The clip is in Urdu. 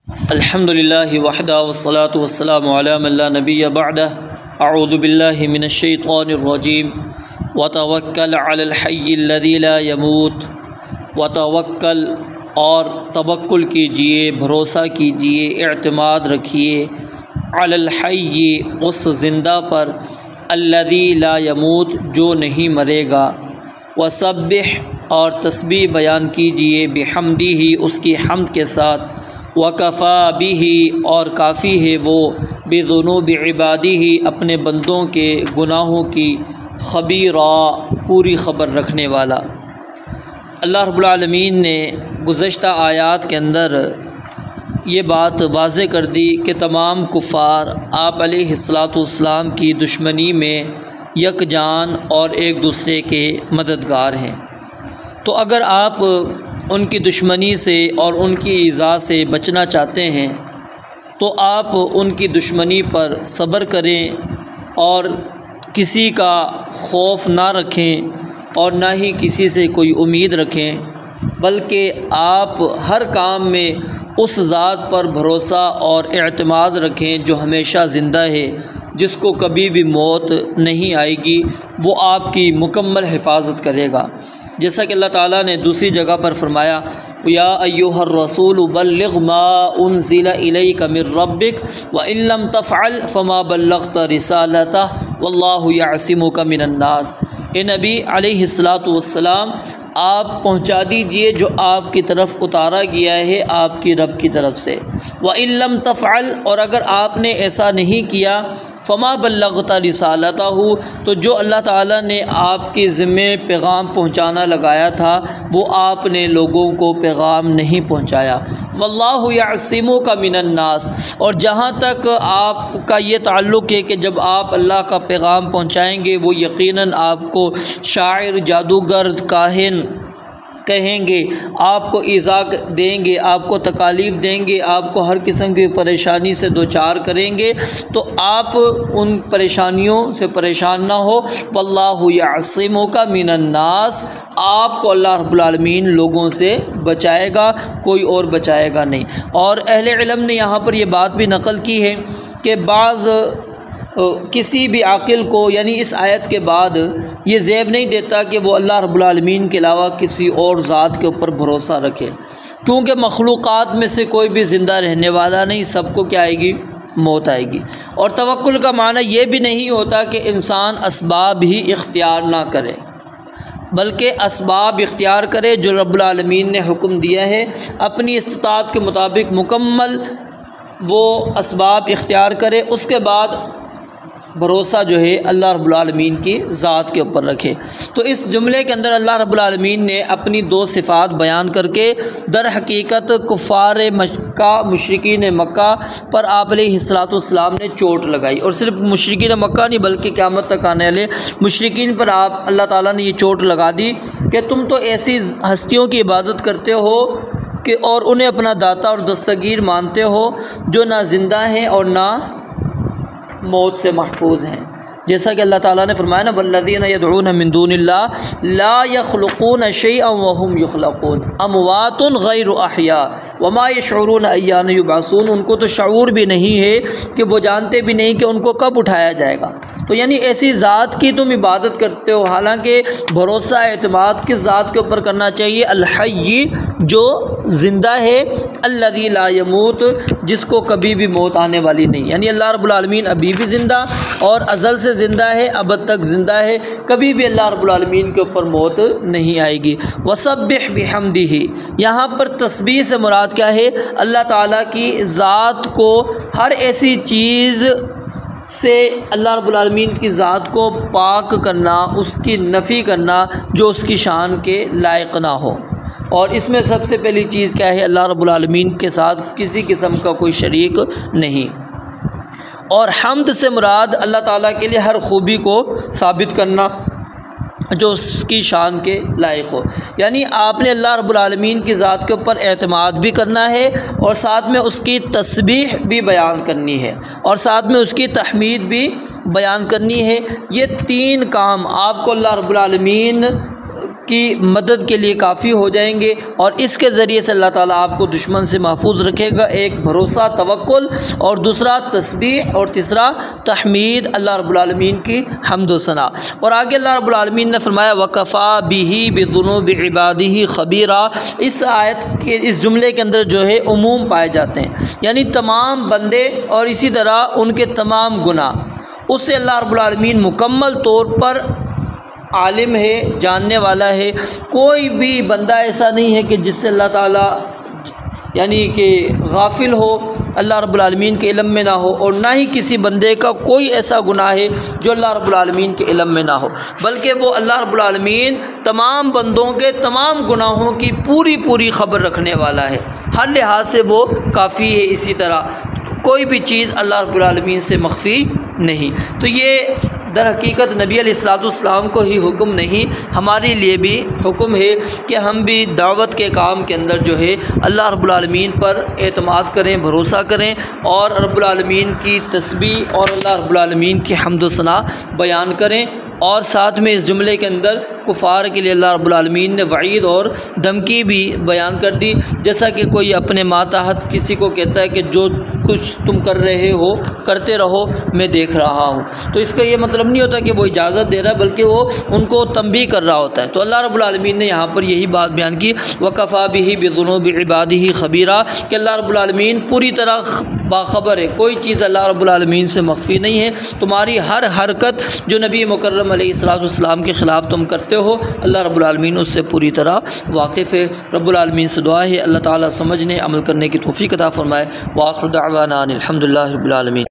الحمدللہ وحدہ والصلاة والسلام علی من لا نبی بعدہ اعوذ باللہ من الشیطان الرجیم وتوکل علی الحی الذی لا یموت وتوکل اور توکل کیجئے، بھروسہ کیجئے، اعتماد رکھیے علی الحی اس زندہ پر، الذی لا یموت جو نہیں مرے گا، وسبح اور تسبیح بیان کیجئے، بحمدہ اس کی حمد کے ساتھ، وکفا بہ اور کافی ہے وہ، بذنوب عبادہ اپنے بندوں کے گناہوں کی، خبیرا پوری خبر رکھنے والا۔ اللہ رب العالمین نے گزشتہ آیات کے اندر یہ بات واضح کر دی کہ تمام کفار آپ علیہ السلام کی دشمنی میں یکجان اور ایک دوسرے کے مددگار ہیں۔ تو اگر آپ ان کی دشمنی سے اور ان کی ایذا سے بچنا چاہتے ہیں تو آپ ان کی دشمنی پر صبر کریں اور کسی کا خوف نہ رکھیں اور نہ ہی کسی سے کوئی امید رکھیں، بلکہ آپ ہر کام میں اس ذات پر بھروسہ اور اعتماد رکھیں جو ہمیشہ زندہ ہے، جس کو کبھی بھی موت نہیں آئے گی، وہ آپ کی مکمل حفاظت کرے گا۔ جیسا کہ اللہ تعالیٰ نے دوسری جگہ پر فرمایا، یا ایھا الرسول بلغ ما انزل الیک من ربک وان لم تفعل فما بلغت رسالتہ واللہ یعصمک من الناس۔ اے نبی علیہ السلام، آپ پہنچا دیجئے جو آپ کی طرف اتارا گیا ہے آپ کی رب کی طرف سے، وان لم تفعل اور اگر آپ نے ایسا نہیں کیا، فما بلغت رسالتہ تو جو اللہ تعالیٰ نے آپ کی ذمہ پیغام پہنچانا لگایا تھا وہ آپ نے لوگوں کو پیغام نہیں پہنچایا۔ واللہ یعصمک من الناس، اور جہاں تک آپ کا یہ تعلق ہے کہ جب آپ اللہ کا پیغام پہنچائیں گے وہ یقیناً آپ کو شاعر، جادوگر، کاہن کہیں گے، آپ کو ایذا دیں گے، آپ کو تکالیف دیں گے، آپ کو ہر قسم کی پریشانی سے دوچار کریں گے، تو آپ ان پریشانیوں سے پریشان نہ ہو۔ واللہ یعصمک من الناس، آپ کو اللہ رب العالمین لوگوں سے بچائے گا، کوئی اور بچائے گا نہیں۔ اور اہل علم نے یہاں پر یہ بات بھی نقل کی ہے کہ بعض کسی بھی عاقل کو یعنی اس آیت کے بعد یہ زیب نہیں دیتا کہ وہ اللہ رب العالمین کے علاوہ کسی اور ذات کے اوپر بھروسہ رکھے، کیونکہ مخلوقات میں سے کوئی بھی زندہ رہنے والا نہیں، سب کو کیا آئے گی؟ موت آئے گی۔ اور توکل کا معنی یہ بھی نہیں ہوتا کہ انسان اسباب ہی اختیار نہ کرے، بلکہ اسباب اختیار کرے جو رب العالمین نے حکم دیا ہے، اپنی استطاعت کے مطابق مکمل وہ اسباب اختیار کرے، اس کے بعد بھروسہ جو ہے اللہ رب العالمین کی ذات کے اوپر رکھے۔ تو اس جملے کے اندر اللہ رب العالمین نے اپنی دو صفات بیان کر کے در حقیقت کفار مکہ، مشرکین مکہ پر آپ علیہ السلام نے چوٹ لگائی، اور صرف مشرکین مکہ نہیں بلکہ قیامت تک آنے والے مشرکین پر آپ اللہ تعالیٰ نے یہ چوٹ لگا دی کہ تم تو ایسی ہستیوں کی عبادت کرتے ہو کہ اور انہیں اپنا داتا اور دستگیر مانتے ہو جو نہ زندہ ہیں اور نہ موت سے محفوظ ہیں۔ جیسا کہ اللہ تعالیٰ نے فرمایا نا، والذین یدعون من دون اللہ لا یخلقون شیئا وهم یخلقون اموات غیر احیاء وما یشعرون ایان یبعثون۔ ان کو تو شعور بھی نہیں ہے کہ وہ جانتے بھی نہیں کہ ان کو کب اٹھایا جائے گا۔ تو یعنی ایسی ذات کی تم عبادت کرتے ہو، حالانکہ بھروسہ اعتماد کس ذات کے اوپر کرنا چاہیے؟ الحی، جو زندہ ہے، الذی لا یموت، جس کو کبھی بھی موت آنے والی نہیں۔ یعنی اللہ رب العالمین ابھی بھی زندہ اور ازل سے زندہ ہے، ابد تک زندہ ہے، کبھی بھی اللہ رب العالمین کے اوپر موت نہیں آئے گی۔ وسبح بحمدہ، یہاں پر تسبیح سے مراد کیا ہے؟ اللہ تعالیٰ کی ذات کو ہر ایسی چیز سے اللہ رب العالمین کی ذات کو پاک کرنا، اس کی نفی کرنا جو اس کی شان کے لائق نہ ہو۔ اور اس میں سب سے پہلی چیز کیا ہے؟ اللہ رب العالمین کے ساتھ کسی قسم کا کوئی شریک نہیں۔ اور حمد سے مراد اللہ تعالیٰ کے لیے ہر خوبی کو ثابت کرنا جو اس کی شان کے لائق ہو۔ یعنی آپ نے اللہ رب العالمین کی ذات کے اوپر اعتماد بھی کرنا ہے، اور ساتھ میں اس کی تسبیح بھی بیان کرنی ہے، اور ساتھ میں اس کی تحمید بھی بیان کرنی ہے۔ یہ تین کام آپ کو اللہ رب العالمین کی مدد کے لیے کافی ہو جائیں گے، اور اس کے ذریعے سے اللہ تعالیٰ آپ کو دشمن سے محفوظ رکھے گا۔ ایک بھروسہ، توکل، اور دوسرا تسبیح، اور تیسرا تحمید، اللہ رب العالمین کی حمد و ثنا۔ اور آگے اللہ رب العالمین نے فرمایا وَكَفَىٰ بِهِ بِذُنُوبِ عِبَادِهِ خَبِيرًا۔ اس آیت کے اس جملے کے اندر جو ہے عموم پائے جاتے ہیں، یعنی تمام بندے اور اسی طرح ان کے تمام گناہ، اس سے اللہ رب العالمین مکمل طور پر عالم ہے، جاننے والا ہے۔ کوئی بھی بندہ ایسا نہیں ہے کہ جس سے اللہ تعالیٰ یعنی کہ غافل ہو، اللہ رب العالمین کے علم میں نہ ہو، اور نہ ہی کسی بندے کا کوئی ایسا گناہ ہے جو اللہ رب العالمین کے علم میں نہ ہو، بلکہ وہ اللہ رب العالمین تمام بندوں کے تمام گناہوں کی پوری خبر رکھنے والا ہے، ہر لحاظ سے وہ کافی ہے۔ اسی طرح کوئی بھی چیز اللہ رب العالمین سے مخفی نہیں۔ تو یہ در حقیقت نبی علیہ السلام کو ہی حکم نہیں، ہمارے لیے بھی حکم ہے کہ ہم بھی دعوت کے کام کے اندر جو ہے اللہ رب العالمین پر اعتماد کریں، بھروسہ کریں، اور رب العالمین کی تسبیح اور اللہ رب العالمین کی حمد و ثنا بیان کریں۔ اور ساتھ میں اس جملے کے اندر کفار کے لیے اللہ رب العالمین نے وعید اور دھمکی بھی بیان کر دی، جیسا کہ کوئی اپنے ماتحت کسی کو کہتا ہے کہ جو کچھ تم کر رہے ہو کرتے رہو، میں دیکھ رہا ہوں، تو اس کا یہ مطلب نہیں ہوتا کہ وہ اجازت دے رہا ہے، بلکہ وہ ان کو تنبیہ کر رہا ہوتا ہے۔ تو اللہ رب العالمین نے یہاں پر یہی بات بیان کی وَكَفَىٰ بِهِ بِذُنُوبِ عِبَادِهِ خَبِيرًا، کہ اللہ رب العالمین پوری طرح باخبر ہے، کوئی چیز اللہ رب العالمین سے مخفی نہیں ہے۔ تمہاری ہر حرکت جو نبی مکرم علیہ السلام کے خلاف تم کرتے ہو، اللہ رب العالمین اس سے پوری طرح واقف ہے۔ رب العالمین سے دعا ہے اللہ تعالیٰ سمجھنے، عمل کرنے کی توفیق عطا فرمائے۔ وآخر دعوانا الحمد للہ رب العالمین۔